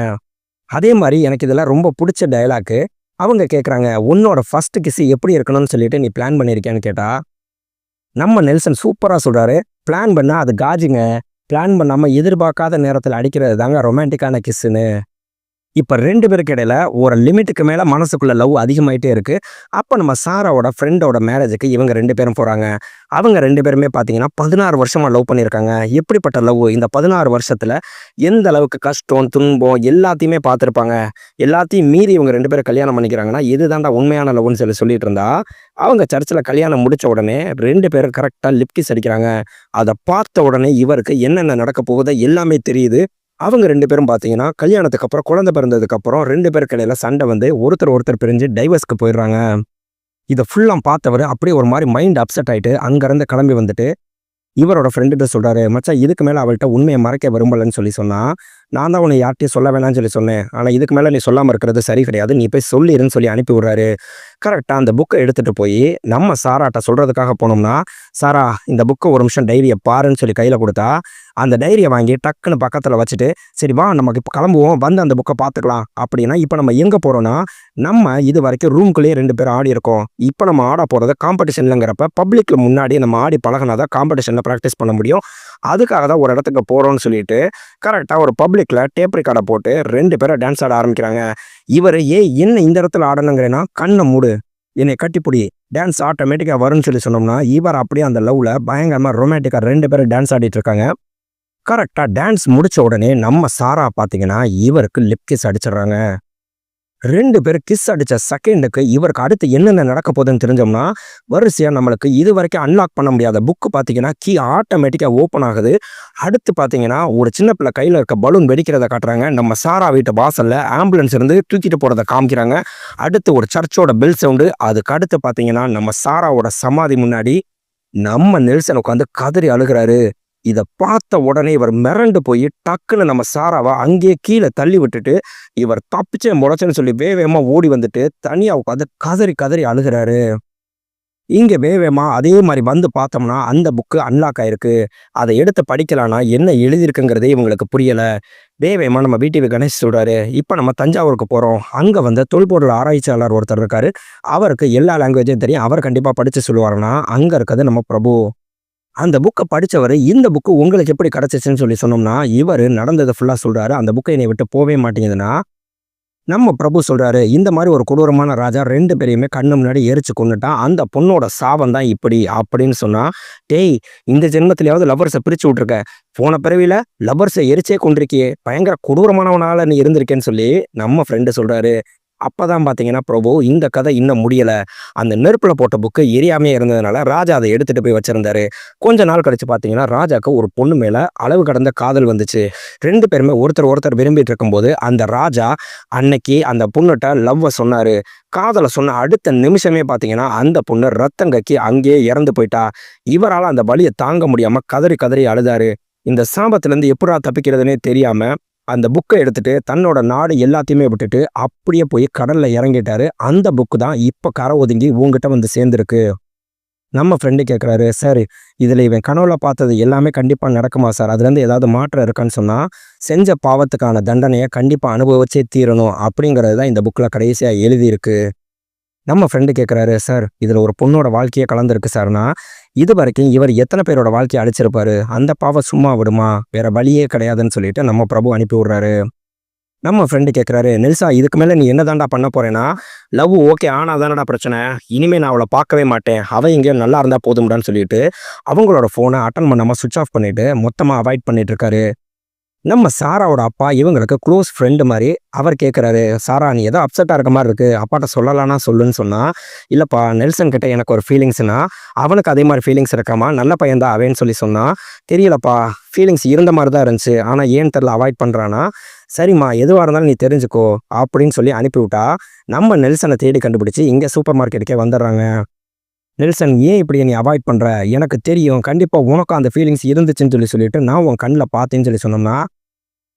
அதே மாரி எனக்கு இதெல்லாம் ரொம்ப புடிச்ச டயலாக்கு. அவங்க கேட்கறாங்க, "உன்னோட ஃபர்ஸ்ட் கிஸ் எப்படி இருக்கணும்னு சொல்லிட்டு நீ பிளான் பண்ணியிருக்கியான்னு?" கேட்டா, நம்ம நெல்சன் சூப்பரா சொல்றாரு. "பிளான் பண்ணா அது காஜுங்க. பிளான் பண்ணாம எதிர்பார்க்காத நேரத்துல அடிக்கிறது தாங்க ரொமான்டிக்கான கிஸ்ஸுன்னு." இப்ப 2 பேருக்கு இடையில ஒரு லிமிட்டுக்கு மேல மனசுக்குள்ள லவ் அதிகமாயிட்டே இருக்கு. அப்ப நம்ம சாராவோட ஃப்ரெண்டோட மேரேஜுக்கு இவங்க 2 பேரும் போறாங்க. அவங்க 2 பேருமே பார்த்தீங்கன்னா, 16 வருஷமா லவ் பண்ணியிருக்காங்க. எப்படிப்பட்ட லவ்? இந்த 16 வருஷத்துல எந்த அளவுக்கு கஷ்டம், துன்பம் எல்லாத்தையுமே பார்த்துருப்பாங்க. எல்லாத்தையும் மீறி இவங்க 2 பேரும் கல்யாணம் பண்ணிக்கிறாங்கன்னா, இதுதான்டா உண்மையான லவ்வுன்னு சொல்லிட்டு இருந்தா, அவங்க சர்ச்சுல கல்யாணம் முடிச்ச உடனே 2 பேரும் கரெக்ட்டா லிப் கிஸ் அடிக்கிறாங்க. அத பார்த்த உடனே இவருக்கு என்னென்ன நடக்க போகுதோ எல்லாமே தெரியுது. அவங்க 2 பேரும் பார்த்தீங்கன்னா, கல்யாணத்துக்கு அப்புறம், குழந்தை பிறந்ததுக்கு அப்புறம் 2 பேருக்கு இடையில சண்டை வந்து ஒருத்தர் பிரிஞ்சு டைவர்ஸ்க்கு போயிடுறாங்க. இத ஃபுல்லா பார்த்தவரு அப்படியே ஒரு மாரி மைண்ட் அப்செட் ஆயிட்டு, அங்கருந்து கிளம்பி வந்துட்டு இவரோட ஃப்ரெண்டுட்ட சொல்றாரு, "மச்சான், இதுக்கு மேல அவள்ட்ட உண்மைய மறைக்க விரும்பலன்னு" சொல்லி சொன்னா, "நான் தான் உன்ன யார்ட்டயும் சொல்ல வேணாம்னு சொல்லி சொன்னேன். ஆனா இதுக்கு மேல நீ சொல்லாம இருக்கிறது சரி கிடையாது. நீ போய் சொல்லிருன்னு" சொல்லி அனுப்பி விடுறாரு. கரெக்ட்டா அந்த புக்க எடுத்துட்டு போயி நம்ம சாராட்ட சொல்றதுக்காக போனோம்னா, "சாரா, இந்த புக்க ஒரு நிமிஷம் டைரிய பாருன்னு" சொல்லி கையில குடுத்தா, அந்த டைரிய வாங்கி டக்குன்னு பக்கத்துல வச்சுட்டு, "சரி வா, நமக்கு இப்ப கிளம்புவோம். வந்து அந்த புக்க பார்த்துக்கலாம்." அப்படின்னா, இப்ப நம்ம எங்க போறோம்னா, நம்ம இதுவரைக்கும் ரூம்குள்ளேயே 2 பேரும் ஆடியிருக்கோம். இப்ப நம்ம ஆட போறது காம்படிஷன்லங்கிறப்ப, பப்ளிக்ல முன்னாடி நம்ம ஆடி பழகுனா தான் காம்படிஷன்ல பிராக்டிஸ் பண்ண முடியும். அதுக்காக தான் ஒரு இடத்துக்கு போறோம்ன்னு சொல்லிட்டு, கரெக்ட்டா ஒரு பப்ளிக்ல டேப் ரெக்கார்ட போட்டு 2 பேரும் டான்ஸ் ஆட ஆரம்பிக்கிறாங்க. இவரு, "ஏய், என்ன இந்த இடத்துல ஆடணுங்கிறேன்னா, கண்ண மூடு. என்னைய கட்டிப்புடி. டான்ஸ் ஆட்டோமேட்டிக்கா வரும்ன்னு" சொல்லி சொன்னோம்னா, இவர் அப்படியே அந்த லவ்ல பயங்கரமா ரொமான்டிக்கா 2 பேரும் டான்ஸ் ஆடிட்டு இருக்காங்க. கரெக்ட்டா டான்ஸ் முடிச்ச உடனே நம்ம சாரா பார்த்தீங்கன்னா, இவருக்கு லிப் கிஸ் அடிச்சிடுறாங்க. 2 பேரும் கிஸ் அடிச்ச செகண்டுக்கு இவருக்கு அடுத்து என்னென்ன நடக்க போகுதுன்னு தெரிஞ்சோம்னா, வரிசையா நம்மளுக்கு இதுவரைக்கும் அன்லாக் பண்ண முடியாத புக் பார்த்தீங்கன்னா, கீ ஆட்டோமேட்டிக்கா ஓப்பன் ஆகுது. அடுத்து பார்த்தீங்கன்னா, ஒரு சின்ன பிள்ளை கையில இருக்க பலூன் வெடிக்கிறத காட்டுறாங்க. நம்ம சாரா வீட்டு வாசல்ல ஆம்புலன்ஸ் இருந்து தூக்கிட்டு போறத காமிக்கிறாங்க. அடுத்து ஒரு சர்ச்சோட பெல் சவுண்டு. அதுக்கு அடுத்து பார்த்தீங்கன்னா, நம்ம சாராவோட சமாதி முன்னாடி நம்ம நெல்சன் உட்காந்து கதறி அழுகுறாரு. இத பார்த்த உடனே இவர் மிரண்டு போய் டக்குன்னு நம்ம சாராவ அங்கேயே கீழ தள்ளி விட்டுட்டு, இவர் தப்பிச்சேன் பொழச்சேன்னு சொல்லி வேகமா ஓடி வந்துட்டு, தனியா உட்காந்து கதறி கதறி அழுகுறாரு. இங்கே வேவேமா அதே மாதிரி வந்து பார்த்தோம்னா அந்த புக்கு அன்லாக் ஆயிருக்கு. அதை எடுத்து படிக்கலான்னா என்ன எழுதியிருக்குங்கிறதே இவங்களுக்கு புரியலை. வேவேமா நம்ம விடிவி கணேஷ் சொல்கிறாரு, இப்போ நம்ம தஞ்சாவூருக்கு போகிறோம். அங்கே வந்து தொல்பொருள் ஆராய்ச்சியாளர் ஒருத்தர் இருக்காரு. அவருக்கு எல்லா லாங்குவேஜும் தெரியும். அவர் கண்டிப்பாக படித்து சொல்லுவாருன்னா அங்கே இருக்கிறது நம்ம பிரபு. அந்த புக்கை படித்தவர் இந்த புக்கு உங்களுக்கு எப்படி கிடச்சிச்சுன்னு சொல்லி சொன்னோம்னா இவர் நடந்ததை ஃபுல்லாக சொல்கிறாரு. அந்த புக்கை என்னை விட்டு போகவே மாட்டேங்குதுன்னா நம்ம பிரபு சொல்றாரு, இந்த மாதிரி ஒரு கொடூரமான ராஜா 2 பேரையுமே கண்ணு முன்னாடி எரிச்சு கொன்னுட்டான். அந்த பொண்ணோட சாபம் தான் இப்படி அப்படின்னு சொன்னா, டேய் இந்த ஜென்மத்திலேயாவது லவ்வர்ஸை பிரிச்சு விட்டுருக்க. போன பிறவியில லவ்வர்ஸை எரிச்சே கொண்டிருக்கியே, பயங்கர கொடூரமானவனால நீ இருந்திருக்கேன்னு சொல்லி நம்ம ஃப்ரெண்டு சொல்றாரு. அப்பதான் பாத்தீங்கன்னா பிரபு இந்த கதை இன்னும் முடியல. அந்த நெருப்புல போட்ட புக்கு எரியாமே இருந்ததுனால ராஜா அதை எடுத்துட்டு போய் வச்சிருந்தாரு. கொஞ்ச நாள் கழிச்சு பாத்தீங்கன்னா ராஜாக்கு ஒரு பொண்ணு மேல அளவு கடந்த காதல் வந்துச்சு. 2 பேருமே ஒருத்தர் விரும்பிட்டு இருக்கும்போது அந்த ராஜா அன்னைக்கு அந்த பொண்ணுகிட்ட லவ்வை சொன்னாரு. காதலை சொன்ன அடுத்த நிமிஷமே பாத்தீங்கன்னா அந்த பொண்ணு ரத்தம் கக்கி அங்கேயே இறந்து போயிட்டா. இவரால் அந்த வலியை தாங்க முடியாம கதறி கதறி அழுதாரு. இந்த சாபத்திலேருந்து எப்படா தப்பிக்கிறதுனே தெரியாம அந்த புக்கை எடுத்துட்டு தன்னோட நாடு எல்லாத்தையுமே விட்டுட்டு அப்படியே போய் கடல்ல இறங்கிட்டாரு. அந்த புக்கு தான் இப்ப கரை ஒதுங்கி உங்ககிட்ட வந்து சேர்ந்துருக்கு. நம்ம ஃப்ரெண்டு கேட்குறாரு, சார் இதில் இவன் கனவுல பார்த்தது எல்லாமே கண்டிப்பாக நடக்குமா சார்? அதுலேருந்து ஏதாவது மாற்றம் இருக்கான்னு சொன்னால், செஞ்ச பாவத்துக்கான தண்டனையை கண்டிப்பாக அனுபவிச்சே தீரணும் அப்படிங்கிறது தான் இந்த புக்கில் கடைசியாக எழுதியிருக்கு. நம்ம ஃப்ரெண்டு கேட்குறாரு, சார் இதில் ஒரு பொண்ணோட வாழ்க்கையே கலந்துருக்கு சார்னா, இது வரைக்கும் இவர் எத்தனை பேரோட வாழ்க்கையை அழிச்சிருப்பாரு? அந்த பாவம் சும்மா விடுமா? வேற வழியே கிடையாதுன்னு சொல்லிட்டு நம்ம பிரபு அனுப்பி விடுறாரு. நம்ம ஃப்ரெண்டு கேட்குறாரு, நெல்சா இதுக்கு மேலே நீ என்ன தாண்டா பண்ண போறேன்னா? லவ் ஓகே ஆனால் தானடா பிரச்சனை. இனிமே நான் அவளை பார்க்கவே மாட்டேன். அவன் எங்கேயோ நல்லா இருந்தா போதும்டான்னு சொல்லிட்டு அவங்களோட ஃபோனை அட்டன் பண்ணாமல் சுவிச் ஆஃப் பண்ணிட்டு மொத்தமாக அவாய்ட் பண்ணிட்டு இருக்காரு. நம்ம சாராவோட அப்பா இவங்களுக்கு க்ளோஸ் ஃப்ரெண்டு மாதிரி. அவர் கேட்குறாரு, சாரா நீ ஏதோ அப்செட்டாக இருக்க மாதிரி இருக்குது, அப்பாட்ட சொல்லலான்னா சொல்லுன்னு சொன்னால், இல்லைப்பா நெல்சன் கிட்ட எனக்கு ஒரு ஃபீலிங்ஸ்னா அவனுக்கு அதே மாதிரி ஃபீலிங்ஸ் இருக்காமா, நல்ல பையன்தான் அவன்னு சொல்லி சொன்னால், தெரியலப்பா ஃபீலிங்ஸ் இருந்த மாதிரி தான் இருந்துச்சு, ஆனால் ஏன் தெரில அவாய்ட் பண்ணுறான்னா, சரிம்மா எதுவாக இருந்தாலும் நீ தெரிஞ்சுக்கோ அப்படின்னு சொல்லி அனுப்பிவிட்டா நம்ம நெல்சனை தேடி கண்டுபிடிச்சி இங்கே சூப்பர் மார்க்கெட்டுக்கே வந்துடுறாங்க. நெல்சன் ஏன் இப்படி நீ அவாய்ட் பண்ணுற? எனக்கு தெரியும் கண்டிப்பாக உனக்கும் அந்த ஃபீலிங்ஸ் இருந்துச்சுன்னு சொல்லிட்டு நான் உன் கண்ணில் பார்த்தேன்னு சொல்லி சொன்னோம்னா,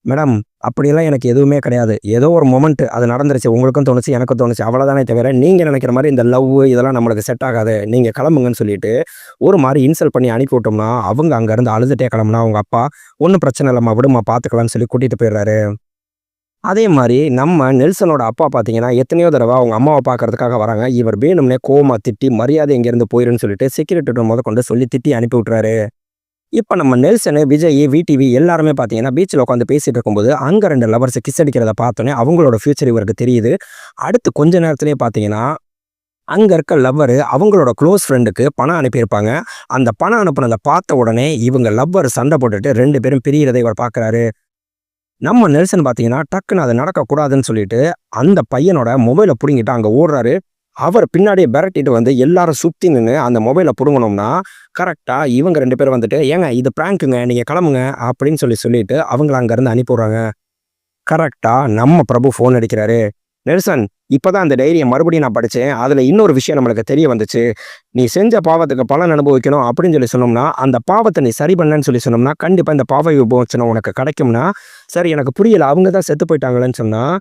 மேடம் அப்படியெல்லாம் எனக்கு எதுவுமே கிடையாது. ஏதோ ஒரு மொமெண்ட் அது நடந்துருச்சு. உங்களுக்கும் தோணுச்சு, எனக்கும் தோணுச்சு. அவ்வளோதானே தவிர நீங்கள் நினைக்கிற மாதிரி இந்த லவ் இதெல்லாம் நம்மளுக்கு செட் ஆகாது. நீங்கள் கிளம்புங்கன்னு சொல்லிட்டு ஒரு மாதிரி இன்சல்ட் பண்ணி அனுப்பி விட்டோம்னா, அவங்க அங்கேருந்து அழுதுகிட்டே கிளம்புனா அவங்க அப்பா ஒன்றும் பிரச்சனை இல்லைம்மா விடுமா பார்த்துக்கலான்னு சொல்லி கூட்டிகிட்டு போயிடுறாரு. அதே மாதிரி நம்ம நெல்சனோட அப்பா பார்த்தீங்கன்னா எத்தனையோ தடவை அவங்க அம்மாவை பார்க்கறதுக்காக வராங்க. இவர் வேணும்னே கோவமா திட்டி மரியாதை எங்கேருந்து போயிருன்னு சொல்லிட்டு செக்யூரிட்டி முத கொண்டு சொல்லி திட்டி அனுப்பி விட்டுறாரு. இப்போ நம்ம நெல்சனு, விஜய், விடிவி எல்லாருமே பார்த்தீங்கன்னா பீச்சில் உட்காந்து பேசிட்டு இருக்கும்போது அங்கே 2 லவர்ஸ் கிஸ் அடிக்கிறத பார்த்தோன்னே அவங்களோட ஃபியூச்சர் இவருக்கு தெரியுது. அடுத்து கொஞ்ச நேரத்திலே பார்த்தீங்கன்னா அங்கே இருக்க லவ்வர் அவங்களோட க்ளோஸ் ஃப்ரெண்டுக்கு பணம் அனுப்பியிருப்பாங்க. அந்த பணம் அனுப்புனதை பார்த்த உடனே இவங்க லவ்வர் சண்டை போட்டுட்டு 2 பேரும் பிரியறதை இவர் பார்க்குறாரு. நம்ம நெல்சன் பார்த்தீங்கன்னா டக்குன்னு அது நடக்கக்கூடாதுன்னு சொல்லிட்டு அந்த பையனோட மொபைலை பிடுங்கிட்டு அங்கே ஓடுறாரு. அவர் பின்னாடியே விரட்டிட்டு வந்து எல்லாரும் சுற்றி நின்று அந்த மொபைலை பிடுங்கணும்னா கரெக்டாக இவங்க 2 பேரும் வந்துட்டு, ஏங்க இது ப்ராங்க்குங்க நீங்கள் கிளம்புங்க அப்படின்னு சொல்லிட்டு அவங்கள அங்கேருந்து அனுப்பிவிட்றாங்க. கரெக்டாக நம்ம பிரபு ஃபோன் அடிக்கிறாரு. நெல்சன் இப்போதான் அந்த டைரியை மறுபடியும் நான் படித்தேன். அதில் இன்னொரு விஷயம் நம்மளுக்கு தெரிய வந்துச்சு. நீ செஞ்ச பாவத்துக்கு பலன் அனுபவிக்கணும் அப்படின்னு சொன்னோம்னா, அந்த பாவத்தை நீ சரி பண்ணன்னு சொன்னோம்னா கண்டிப்பாக இந்த பாவ விமோச்சனம் உனக்கு கிடைக்கும்னா, சரி எனக்கு புரியல அவங்க தான் செத்து போயிட்டாங்களேன்னு சொன்னால்,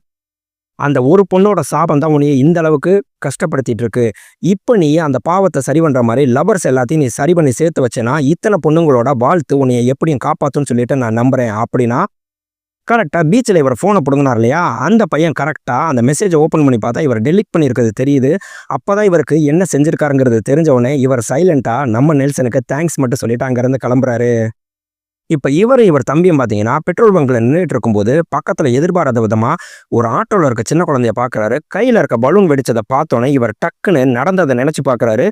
அந்த ஒரு பொண்ணோட சாபம் தான் உன்னைய இந்த அளவுக்கு கஷ்டப்படுத்திட்டு இருக்கு. இப்போ நீ அந்த பாவத்தை சரி பண்ணுற மாதிரி லவர்ஸ் எல்லாத்தையும் நீ சரி பண்ணி சேர்த்து வச்சேன்னா இத்தனை பொண்ணுங்களோட வாழ்த்து உன்னைய எப்படியும் காப்பாற்றுன்னு சொல்லிட்டு நான் நம்புகிறேன் அப்படின்னா, கரெக்டாக பீச்சில் இவர் ஃபோனை பிடுங்கினார் இல்லையா, அந்த பையன் கரெக்டாக அந்த மெசேஜை ஓப்பன் பண்ணி பார்த்தா இவர் டெலிட் பண்ணியிருக்கிறது தெரியுது. அப்போ தான் இவருக்கு என்ன செஞ்சுருக்காருங்கிறது தெரிஞ்ச உடனே இவர் சைலண்ட்டாக நம்ம நெல்சனுக்கு தேங்க்ஸ் மட்டும் சொல்லிட்டு அங்கேருந்து கிளம்புறாரு. இப்போ இவர் தம்பியும் பார்த்தீங்கன்னா பெட்ரோல் பங்க்ல நின்றுட்டு இருக்கும்போது பக்கத்தில் எதிர்பாராத விதமாக ஒரு ஆட்டோவில் இருக்க சின்ன குழந்தைய பார்க்குறாரு. கையில் இருக்க பலூன் வெடிச்சதை பார்த்தோன்னே இவர் டக்குன்னு நடந்ததை நினச்சி பார்க்குறாரு.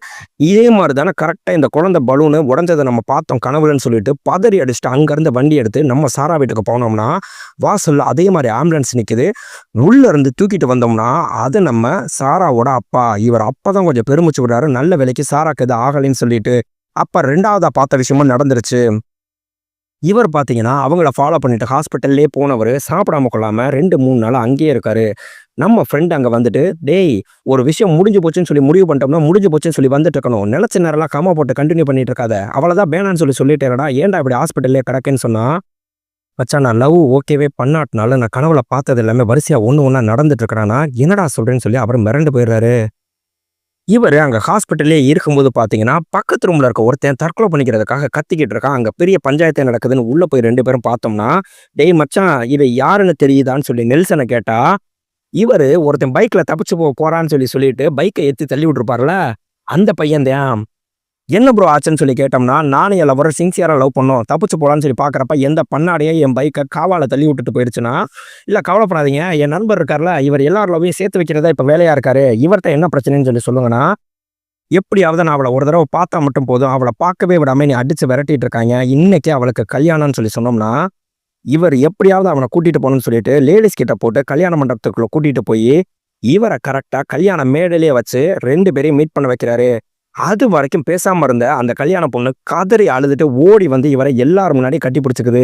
இதே மாதிரி தானே கரெக்டாக இந்த குழந்தை பலூனு உடஞ்சதை நம்ம பார்த்தோம் கனவுலன்னு சொல்லிட்டு பதறி அடிச்சுட்டு அங்கேருந்து வண்டி எடுத்து நம்ம சாரா வீட்டுக்கு போனோம்னா வாசலில் அதே மாதிரி ஆம்புலன்ஸ் நிற்குது. உள்ளேருந்து தூக்கிட்டு வந்தோம்னா அது நம்ம சாராவோட அப்பா. இவர் அப்போ தான் கொஞ்சம் பெருமிச்சு விடுறாரு, நல்ல வேலைக்கு சாராக்கு எது ஆகலைன்னு சொல்லிட்டு. அப்போ 2ஆவதா பார்த்த விஷயமும் நடந்துருச்சு. இவர் பார்த்தீங்கன்னா அவங்கள ஃபாலோ பண்ணிட்டு ஹாஸ்பிட்டல்லே போனவர் சாப்பிடாம கொள்ளாமல் 2-3 நாள் அங்கேயே இருக்காரு. நம்ம ஃப்ரெண்ட் அங்கே வந்துட்டு, டேய் ஒரு விஷயம் முடிஞ்சு போச்சுன்னு சொல்லி முடிவு பண்ணிட்டோம்னா முடிஞ்சு போச்சுன்னு சொல்லி வந்துட்டு இருக்கணும். நிலச்ச நேரம்லாம் கம்மா போட்டு கண்டினியூ பண்ணிட்டு இருக்காத, அவ்வளோதான் வேணான்னு சொல்லிட்டேடா, ஏன்டா இப்படி ஹாஸ்பிட்டல்லே கிடக்குன்னு சொன்னால், மச்சான் நான் லவ் ஓகேவே பண்ணாட்டினால நான் கனவுல பார்த்தது எல்லாமே வரிசையாக ஒன்று ஒன்றா நடந்துட்டு இருக்கிறானா, என்னடா சொல்கிறேன்னு சொல்லி அவர் மிரண்டு போயிடுறாரு. இவர் அங்க ஹாஸ்பிட்டல்லே இருக்கும்போது பார்த்தீங்கன்னா, பக்கத்து ரூம்ல இருக்க ஒருத்தன் தற்கொலை பண்ணிக்கிறதுக்காக கத்திக்கிட்டு இருக்கான். அங்க பெரிய பஞ்சாயத்தே நடக்குதுன்னு உள்ள போய் 2 பேரும் பார்த்தோம்னா, "டேய் மச்சான், இவன் யாருன்னு தெரியுதான்னு?" சொல்லி நெல்சன கேட்டா, இவரு ஒருத்தன் பைக்ல தப்பிச்சு போறான்னு சொல்லிட்டு பைக்க ஏத்தி தள்ளி விட்டுருப்பார்ல, அந்த பையன் தான். "என்ன ப்ரோ ஆச்சுன்னு?" சொல்லி கேட்டோம்னா, "நானும் என் லவ்வரும் சின்சியரா லவ் பண்ணோம். தப்பிச்சு போலான்னு சொல்லி பார்க்குறப்ப, எந்த பண்ணாடையே என் பைக்க காவால தள்ளி விட்டுட்டு போயிருச்சுன்னா, இல்ல கவலைப்படாதீங்க. என் நண்பர் இருக்கார்ல, இவர் எல்லார் லவ்வையும் சேர்த்து வைக்கிறதா இப்ப வேலையா இருக்காரு. இவர்ட்ட என்ன பிரச்சனைன்னு சொல்லி சொல்லுங்கன்னா, எப்படியாவது நான் அவள ஒரு தடவ பார்த்தா மட்டும் போதும். அவள பார்க்கவே விடாம என்னைய அடிச்சு விரட்டிட்டு இருக்காய்ங்க. இன்னைக்கே அவளுக்கு கல்யாணம்னு சொல்லி சொன்னோம்னா, இவர் எப்படியாவது அவன கூட்டிட்டு போணும்னு சொல்லிட்டு லேடீஸ் கிட்ட போட்டு கல்யாண மண்டபத்துக்குள்ள கூட்டிட்டு போயி, இவர கரெக்ட்டா கல்யாண மேடையிலேயே வச்சு 2 பேரையும் மீட் பண்ண வைக்கிறாரு. அதுவரைக்கும் பேசாம இருந்த அந்த கல்யாண பொண்ணு கதறி அழுதுட்டு ஓடி வந்து இவர எல்லார் முன்னாடியும் கட்டி பிடிச்சுக்குது.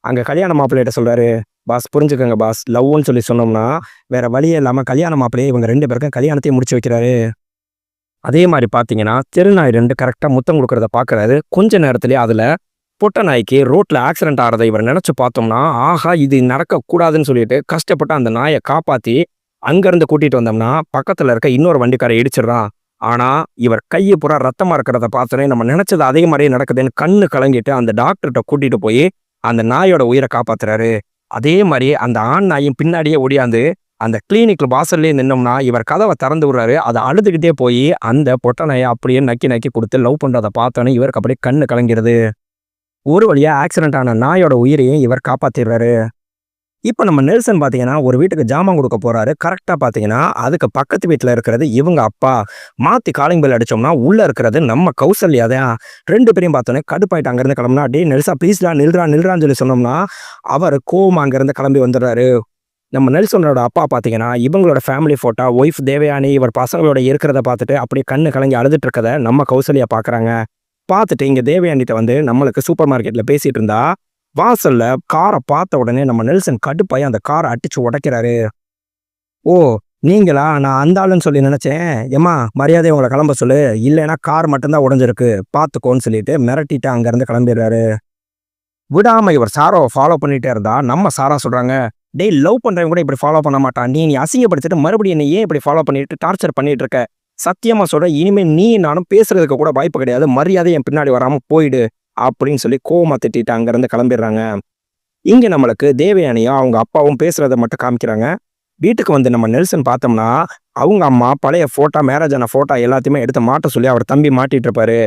அங்க கல்யாண மாப்பிள்ளைட்ட சொல்றாரு, "பாஸ் புரிஞ்சுக்கங்க பாஸ். லவ்வுன்னு சொல்லி சொன்னோம்னா, வேற வழியே இல்லாம கல்யாண மாப்பிள்ளையே இவங்க 2 பேருக்கும் கல்யாணத்தையும் முடிச்சு வைக்கிறாரு." அதே மாரி பார்த்தீங்கன்னா, தெரு நாய் 2 கரெக்ட்டா முத்தம் குடுக்குறத பார்க்குறாரு. கொஞ்ச நேரத்திலேயே அதுல பொட்ட நாய்க்கு ரோட்ல ஆக்சிடென்ட் ஆறத இவர் நெனச்சு பார்த்தோம்னா, ஆஹா! இது நடக்கக்கூடாதுன்னு சொல்லிட்டு கஷ்டப்பட்டு அந்த நாய காப்பாத்தி, அங்கருந்து கூட்டிட்டு வந்தோம்னா, பக்கத்துல இருக்க இன்னொரு வண்டிக்காரன் இடிச்சிடுறான். ஆனா, இவர் கைய பூரா ரத்தமா இருக்கிறத பார்த்தோனே, நம்ம நெனச்சது அதே மாரியே நடக்குதுன்னு கண்ணு கலங்கிட்டு அந்த டாக்டர்ட்ட கூட்டிட்டு போயி, அந்த நாயோட உயிர காப்பாத்துறாரு. அதே மாரி அந்த ஆண் நாயும் பின்னாடியே ஓடியாந்து, அந்த கிளினிக்ல வாசல்லயே நின்னோம்னா, இவர் கதவ திறந்து விடுறாரு. அத அழுதுகிட்டே போயி, அந்த பொட்ட நாய அப்படியே நக்கி நக்கி குடுத்து லவ் பண்றத பார்த்தோனே, இவருக்கு அப்படியே கண்ணு கலங்கிருது. ஒரு வழியா ஆக்சிடென்ட் ஆன நாயோட உயிரையும் இவர் காப்பாத்திடுறாரு. இப்ப நம்ம நெல்சன் பார்த்தீங்கன்னா, ஒரு வீட்டுக்கு ஜாமான் குடுக்க போறாரு. கரெக்ட்டா பார்த்தீங்கன்னா, அதுக்கு பக்கத்து வீட்ல இருக்கிறது இவங்க அப்பா. மாத்தி காலிங் பெல் அடிச்சோம்னா, உள்ள இருக்கிறது நம்ம கௌசல்யா தான். 2 பேரையும் பார்த்தோனே கடுப்பாயிட்டு அங்கருந்து கிளம்புனா, "டேய் நெல்சா ப்ளீஸ்டா நில்றான்னு" சொல்லி சொன்னோம்னா, அவரு கோவமா அங்கருந்து கிளம்பி வந்துடுறாரு. நம்ம நெல்சனோட அப்பா பார்த்தீங்கன்னா, இவங்களோட ஃபேமிலி ஃபோட்டோ, ஒய்ஃப் தேவயானி இவர் பசங்களோட இருக்கிறத பார்த்துட்டு அப்படியே கண்ணு கலங்கி அழுதுட்டு இருக்கத நம்ம கௌசல்யா பார்க்குறாங்க. பார்த்துட்டு இங்க தேவயானிட்ட வந்து நம்மளுக்கு சூப்பர் மார்க்கெட்ல பேசிட்டு இருந்தா, வாசல்ல கார பார்த்த உடனே நம்ம நெல்சன் கடுப்பாயி அந்த கார அடிச்சு உடைக்கிறாரு. "ஓ! நீங்களா? நான் அந்த ஆளுன்னு சொல்லி நினைச்சேன். எம்மா மரியாதையா உங்கள கிளம்ப சொல்லு. இல்லைன்னா கார் மட்டும் தான் உடைஞ்சிருக்கு. பார்த்துக்கோன்னு" சொல்லிட்டு மிரட்டிட்டு அங்கருந்து கிளம்பிடுறாரு. விடாம இவர் சாராவ ஃபாலோ பண்ணிட்டே இருந்தா, நம்ம சாரா சொல்றாங்க, "டேய் லவ் பண்றவன் கூட இப்படி ஃபாலோ பண்ண மாட்டான். நீ அசிங்கப்படுத்திட்டு மறுபடியும் என்னை ஏன் இப்படி ஃபாலோ பண்ணிட்டு டார்ச்சர் பண்ணிட்டு இருக்க? சத்தியமா சொல்றேன், இனிமே நீயும் நானும் பேசுறதுக்கு கூட வாய்ப்பு கிடையாது. மரியாதையா என் பின்னாடி வராம போயிடு." அப்படின்னு சொல்லி கோவமா திட்டிட்டு அங்கருந்து கிளம்பிடுறாங்க. இங்க நம்மளுக்கு தேவயானியும் அவங்க அப்பாவும் பேசுறத மட்டும் காமிக்கிறாங்க. வீட்டுக்கு வந்து நம்ம நெல்சன் பார்த்தோம்னா, அவங்க அம்மா பழைய ஃபோட்டோ, மேரேஜ் ஆன ஃபோட்டோ எல்லாத்தையுமே எடுத்து மாட்ட சொல்லி அவர் தம்பி மாட்டிட்டு இருப்பாரு.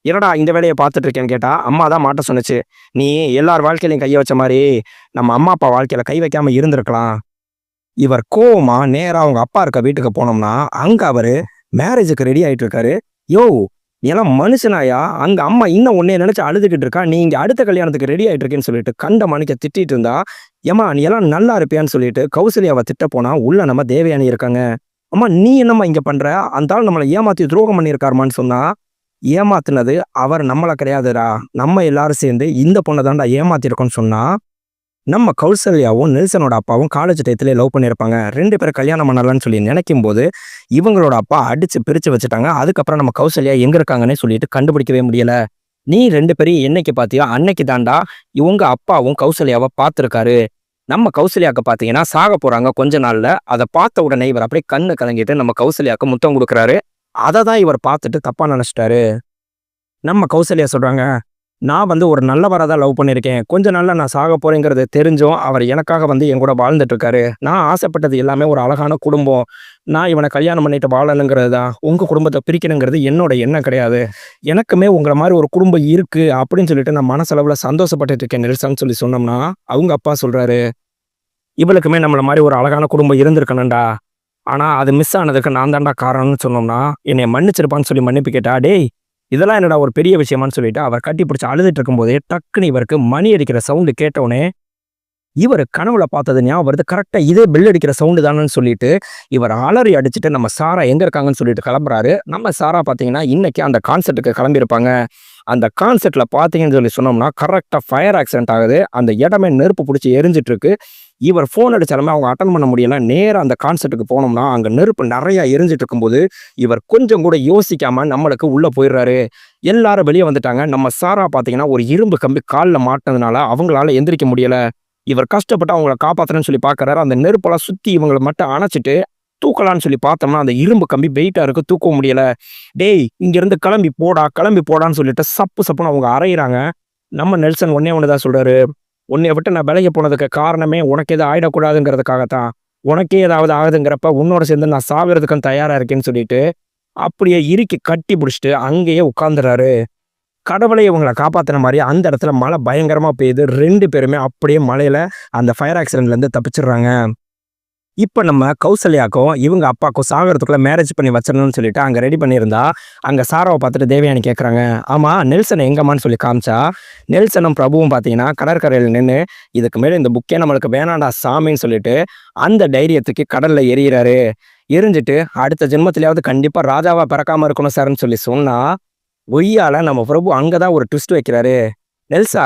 "என்னடா இந்த வேலைய பார்த்துட்டு இருக்கேன்னு?" கேட்டா, "அம்மா தான் மாட்ட சொன்னுச்சு. நீ எல்லார் வாழ்க்கையிலயும் கைய வச்ச மாரி, நம்ம அம்மா, அப்பா வாழ்க்கையில கை வைக்காம இருந்திருக்கலாம்." இவர் கோவமா நேரா அவங்க அப்பா இருக்க வீட்டுக்கு போனோம்னா, அங்க அவரு மேரேஜுக்கு ரெடி ஆயிட்டு இருக்காரு. "யோவ்! நீ எல்லாம் மனுஷனாயா? அங்க அம்மா இன்னும் உன்னைய நினைச்சு அழுதுகிட்டு இருக்கா. நீ இங்க அடுத்த கல்யாணத்துக்கு ரெடி ஆயிட்டு இருக்கேன்னு" சொல்லிட்டு கண்ட மாணிக்க திட்டிட்டு இருந்தா, "ஏம்மா நீ எல்லாம் நல்லா இருப்பியான்னு?" சொல்லிட்டு கௌசல்யாவ திட்ட போனா, உள்ள நம்ம தேவயானி இருக்காங்க. "அம்மா நீ என்னம்மா இங்க பண்ற? அந்த ஆள் நம்மள ஏமாத்தி துரோகம் பண்ணியிருக்காரும்மான்னு" சொன்னா, ஏமாத்துனது அவர் நம்மள கிடையாதுடா. நம்ம எல்லாரும் சேர்ந்து இந்த பொண்ண தான்டா ஏமாத்தியிருக்கோம்ன்னு சொன்னா, நம்ம கௌசல்யாவும் நெல்சனோட அப்பாவும் காலேஜ் டயத்திலே லவ் பண்ணியிருப்பாங்க. 2 பேரும் கல்யாணம் பண்ணலாம்ன்னு சொல்லி நினைக்கும்போது, இவங்களோட அப்பா அடிச்சு பிரிச்சு வச்சுட்டாங்க. அதுக்கப்புறம் நம்ம கௌசல்யா எங்க இருக்காங்கன்னே சொல்லிட்டு கண்டுபிடிக்கவே முடியல. "நீ 2 பேரையும் என்னைக்கு பார்த்தியோ, அன்னைக்கு தான்டா இவங்க அப்பாவும் கௌசல்யாவ பார்த்துருக்காரு." நம்ம கௌசல்யாக்கு பார்த்தீங்கன்னா, சாக போறாங்க கொஞ்ச நாள்ல. அத பார்த்த உடனே இவர் அப்படியே கண்ணு கலங்கிட்டு நம்ம கௌசல்யாக்கு முத்தம் குடுக்குறாரு. அத தான் இவர் பார்த்துட்டு தப்பா நினைச்சுட்டாரு. நம்ம கௌசல்யா சொல்றாங்க, "நான் வந்து ஒரு நல்லவர தான் லவ் பண்ணியிருக்கேன். கொஞ்ச நாள்ல நான் சாக போறேங்கிறது தெரிஞ்சும், அவர் எனக்காக வந்து என் கூட வாழ்ந்துட்டு இருக்காரு. நான் ஆசைப்பட்டது எல்லாமே ஒரு அழகான குடும்பம். நான் இவன கல்யாணம் பண்ணிட்டு வாழணுங்கிறது தான். உங்க குடும்பத்த பிரிக்கணுங்கிறது என்னோட எண்ணம் கிடையாது. எனக்குமே உங்கள மாரி ஒரு குடும்பம் இருக்கு." அப்படின்னு சொல்லிட்டு நான் மனசளவுல சந்தோஷப்பட்டுட்டு இருக்கேன் நெல்சன் சொல்லி சொன்னோம்னா, அவங்க அப்பா சொல்றாரு, "இவளுக்குமே நம்மள மாரி ஒரு அழகான குடும்பம் இருந்திருக்கணும்டா. ஆனா அது மிஸ் ஆனதுக்கு நான் தான்டா காரணம்னு" சொன்னோம்னா, என்னைய மன்னிச்சிருப்பான்னு சொல்லி மன்னிப்பு கேட்டா, "டேய் இதெல்லாம் என்னடா ஒரு பெரிய விஷயமான்னு?" சொல்லிட்டு அவர் கட்டி பிடிச்சு அழுதுட்டு இருக்கும்போதே டக்குன்னு இவருக்கு மணி அடிக்கிற சவுண்டு கேட்டவுனே, இவரு கனவுல பார்த்தது ஞாபகம் வருது. கரெக்ட்டா இதே பெல் அடிக்கிற சவுண்டு தானன்னு சொல்லிட்டு, இவர் அலறி அடிச்சுட்டு நம்ம சாரா எங்க இருக்காங்கன்னு சொல்லிட்டு கிளம்புறாரு. நம்ம சாரா பார்த்தீங்கன்னா, இன்னைக்கு அந்த கான்சர்ட்‌டுக்கு கிளம்பியிருப்பாங்க. அந்த கான்சர்ட்‌ல பார்த்தீங்கன்னு சொல்லி சொன்னோம்னா, கரெக்ட்டா ஃபயர் ஆக்சிடென்ட் ஆகுது. அந்த இடமே நெருப்பு புடிச்சு எரிஞ்சுட்டு இருக்கு. இவர் ஃபோன் அடிச்சாலுமே அவங்க அட்டெண்ட் பண்ண முடியல. நேரா அந்த கான்சர்ட்‌டுக்கு போனோம்னா, அங்க நெருப்பு நெறைய எரிஞ்சுட்டு இருக்கும்போது, இவர் கொஞ்சம் கூட யோசிக்காம நம்மளுக்கு உள்ள போயிடுறாரு. எல்லாரும் வெளிய வந்துட்டாங்க. நம்ம சாரா பார்த்தீங்கன்னா, ஒரு இரும்பு கம்பி கால்ல மாட்டுனதுனால அவங்களால எந்திரிக்க முடியல. இவர் கஷ்டப்பட்டு அவங்கள காப்பாத்துறேன்னு சொல்லி பார்க்குறாரு. அந்த நெருப்பெல்லாம் சுத்தி இவங்கள மட்டும் அணைச்சுட்டு, தூக்கலான்னு சொல்லி பார்த்தோம்னா அந்த இரும்பு கம்பி வெயிட்டாக இருக்குது, தூக்க முடியலை. டேய் இங்கேருந்து கிளம்பி போடா கிளம்பி போடான்னு சொல்லிட்டு சப்பு சப்புன்னு அவங்க அரைகிறாங்க. நம்ம நெல்சன் ஒன்னே ஒன்று தான் சொல்கிறாரு, உன்னைய விட்டு நான் விலகி போனதுக்கு காரணமே உனக்கு எதுவும் ஆயிடக்கூடாதுங்கிறதுக்காகத்தான். உனக்கே ஏதாவது ஆகுதுங்கிறப்ப உன்னோட சேர்ந்து நான் சாவறதுக்கும் தயாராக இருக்கேன்னு சொல்லிட்டு அப்படியே இறுக்கி கட்டி பிடிச்சிட்டு அங்கேயே உட்காந்துறாரு. கடவுளே இவங்கள காப்பாத்தின மாதிரி அந்த இடத்துல மழை பயங்கரமா பெய்யுது. 2 பேருமே அப்படியே மழையில அந்த ஃபயர் ஆக்சிடென்ட்லேருந்து தப்பிச்சிடுறாங்க. இப்போ நம்ம கௌசல்யாக்கும் இவங்க அப்பாவுக்கும் சாகறதுக்குள்ள மேரேஜ் பண்ணி வச்சிடணும்னு சொல்லிட்டு அங்கே ரெடி பண்ணியிருந்தா, அங்கே சாராவை பார்த்துட்டு தேவயானி கேட்குறாங்க, ஆமாம் நெல்சன் எங்கம்மான்னு சொல்லி காமிச்சா, நெல்சனும் பிரபுவும் பார்த்தீங்கன்னா கடற்கரையில் நின்று இதுக்கு மேலே இந்த புக்கே நம்மளுக்கு வேணாண்டா சாமின்னு சொல்லிட்டு அந்த தைரியத்துக்கு கடலில் எரியிறாரு. எரிஞ்சிட்டு அடுத்த ஜென்மத்திலேயாவது கண்டிப்பாக ராஜாவாக பிறக்காமல் இருக்கணும் சார்ன்னு சொல்லி சொன்னால், ஒய்யால நம்ம பிரபு அங்கே தான் ஒரு ட்விஸ்ட் வைக்கிறாரு. நெல்சா,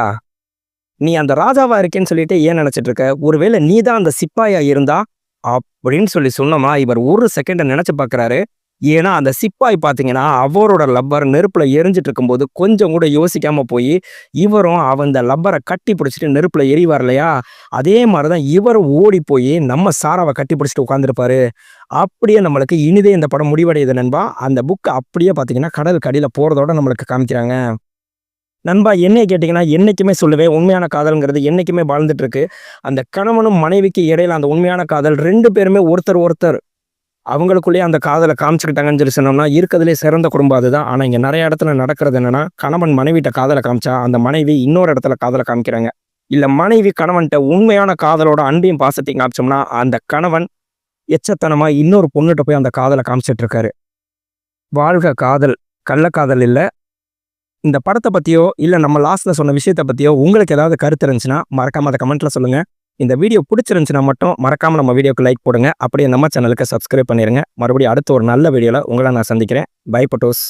நீ அந்த ராஜாவா இருக்கேன்னு சொல்லிட்டு ஏன் நினைச்சிட்டு இருக்க, ஒருவேளை நீ தான் அந்த சிப்பாயா இருந்தா அப்படின்னு சொல்லி சொன்னோமா, இவர் ஒரு செகண்ட் நினைச்சு பார்க்கறாரு. ஏன்னா அந்த சிப்பாய் பார்த்தீங்கன்னா அவரோட லப்பர் நெருப்புல எரிஞ்சிட்டு இருக்கும்போது கொஞ்சம் கூட யோசிக்காம போய் இவரும் அந்த லப்பரை கட்டி பிடிச்சிட்டு நெருப்புல எரிவார் இல்லையா, அதே மாதிரிதான் இவரும் ஓடி போய் நம்ம சாராவை கட்டி பிடிச்சிட்டு உட்காந்துருப்பாரு. அப்படியே நம்மளுக்கு இனிதே இந்த படம் முடிவடையுது நண்பா. அந்த புக் அப்படியே பார்த்தீங்கன்னா கடலுக்கு அடியில் போறதோட நம்மளுக்கு காமிக்கிறாங்க. நண்பா என்னைய கேட்டிங்கன்னா என்றைக்குமே சொல்லுவேன், உண்மையான காதல்ங்கிறது என்றைக்குமே வாழ்ந்துட்டு இருக்கு. அந்த கணவனும் மனைவிக்கு இடையில அந்த உண்மையான காதல் 2 பேருமே ஒருத்தர் ஒருத்தர் அவங்களுக்குள்ளேயே அந்த காதலை காமிச்சுக்கிட்டாங்கன்னு சொல்லி சொன்னோம்னா இருக்கிறதுலே சிறந்த குடும்பம் அதுதான். ஆனால் இங்கே நிறைய இடத்துல நடக்கிறது என்னன்னா, கணவன் மனைவிட்ட காதலை காமிச்சா அந்த மனைவி இன்னொரு இடத்துல காதலை காமிக்கிறாங்க. இல்லை மனைவி கணவன்கிட்ட உண்மையான காதலோட அன்பையும் பாசத்தையும் காமிச்சோம்னா அந்த கணவன் எச்சத்தனமா இன்னொரு பொண்ணுகிட்ட போய் அந்த காதலை காமிச்சிட்டு இருக்காரு. வாழ்க காதல், கள்ளக்காதல் இல்லை. இந்த படத்தை பற்றியோ இல்லை நம்ம லாஸ்ட்டில் சொன்ன விஷயத்தை பற்றியோ உங்களுக்கு ஏதாவது கருத்து இருந்துச்சுன்னா மறக்காமல் அதை கமெண்ட்டில் சொல்லுங்கள். இந்த வீடியோ பிடிச்சிருந்துச்சுன்னா மட்டும் மறக்காமல் நம்ம வீடியோக்கு லைக் போடுங்க. அப்படியே நம்ம சேனலுக்கு சப்ஸ்கிரைப் பண்ணிடுங்க. மறுபடியும் அடுத்த ஒரு நல்ல வீடியோவில் உங்களை நான் சந்திக்கிறேன். பை பட்டோஸ்.